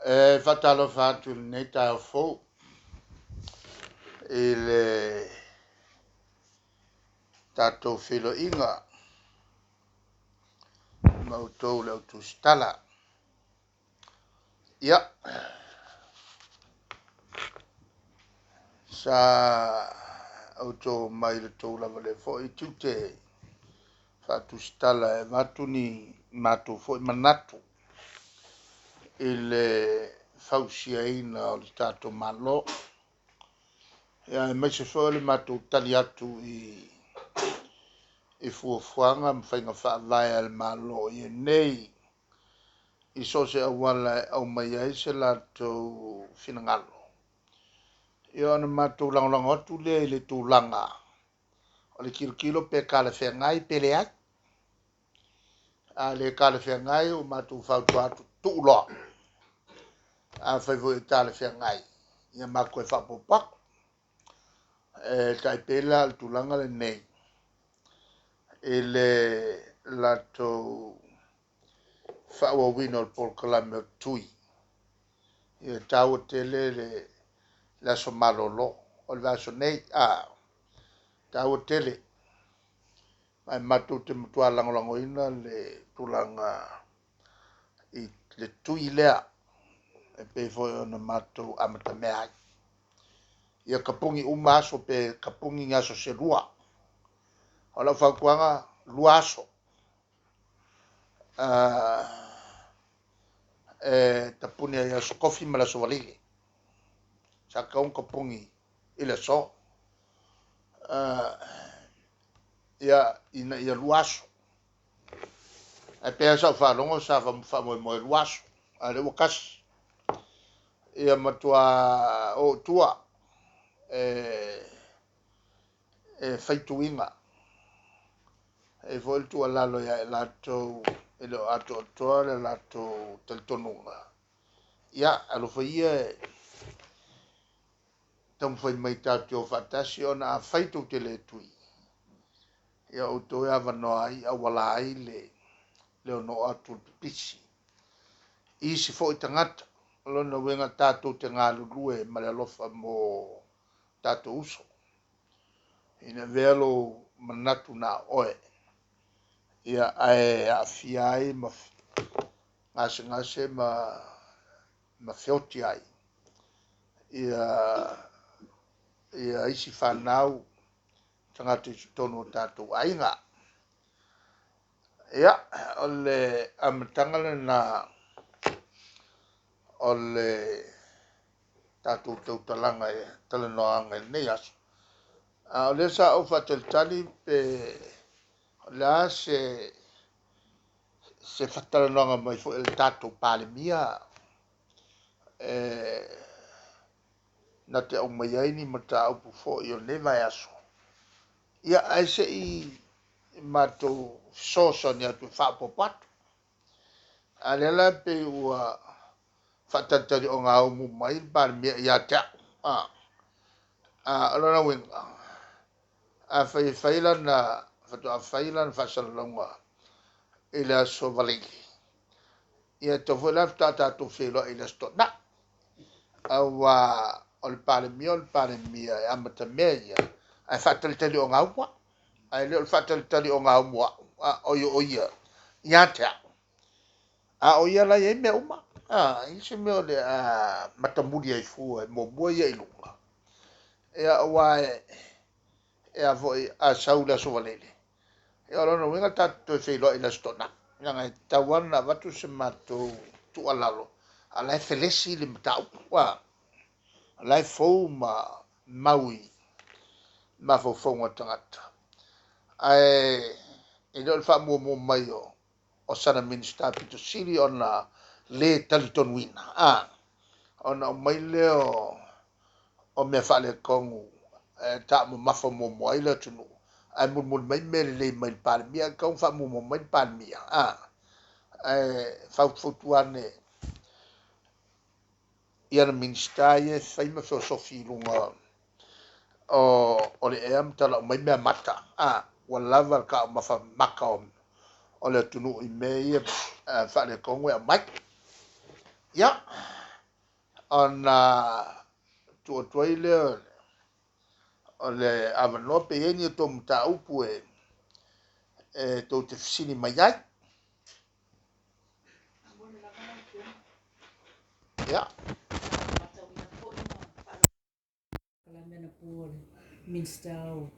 Fatalo fatu nei tau fou il tatou filo inga mautou le Tusitala. Ia sa auto mai le tau lava le fo i tute fa Tusitala e matuni matu fo i manatu il fausiaina o le tatou malo. Ia mai se fo le matu tali atu i fuafuanga mwhainga whaavai al malo i nei i so se awala au mai ai se latou finangalo. Ia ana matou langolanga atu lea i le tūlanga o le kilo pe kale whengai pele ai. A le kale whengai o matou whautu atu tūloa. A whaivo i kale whengai. Ia mako e whapopak. Tai pela al tūlanga le nei. E le latou whaawawina o le polkalame o tui. Ia tau tele le la so malolo o le vaso nei tau tele mai matu te mutua langolangoina le tulanga i le tui lea e pe foi ona matu amata mea ia kapungi umaso pe kapungi ngaso se lua o la whakuanga luaso tapuni ia skofi mala so walili sa kaun kapungi ile so ia luaso e pe sa fa longo sa fa mo luaso ale wakas ia matua o tua faituinga e vol tua lalo ia lato ele ato tole lato teltonunga ia alo faia tam foi mai tatio fatasi ona faitu tele tui ia o to ia vano ai a wala ai le no atu pisi isi foi tangata lona wenga tatu te ngā lulue ma le alofa mo tatu uso ina velo manatu na oe ia ai a fiai ma ngase ma feoti ai ia isi whanau tangata i tonu tatu ainga ia ole amatangale na ole tatu tautalanga e talanoanga nei aso ole sa o fataltali pe la se fatalanoanga mai fo el tatu palemia na te o mai ai ni mata o fo i o leva aso ia ai se i mato soso ni atu fa popatu alela pe ua fatatari o ngā umu mai palemia ia te alona winga a faila na faila na fasalonga ila so valili ia to vola tata to felo ila sto na awa ol palemia e amata meia ai fataltali o ngā ua ai le fataltali o ngā ua o ia ia te o ia la ia me uma ise me ole matamuri ai fu mo boia i lunga ia wa ia voi a saula so valele ia lona winga tatu felo ila sto na nga tawana watu se mato tu alalo ala felesi le mtau wa ala fo maui ma fo fonga tangata ai idol fa mo mai o sana minister pito sili ona le taliton wina ona mai le o me fa le kongu ta mo mafo mo mai le tunu ai mo mai le mai palmia kong fa mo mai palmia fa futuane ia na minister ia fai ma filosofi lunga o le am tala mai me mata wala va ka ma fa maka o le tunu i me ia fa le kongu mai ia ona tuatuai lea o le avanoa peiani o tou mataupu tou te fesili mai ai ia Minster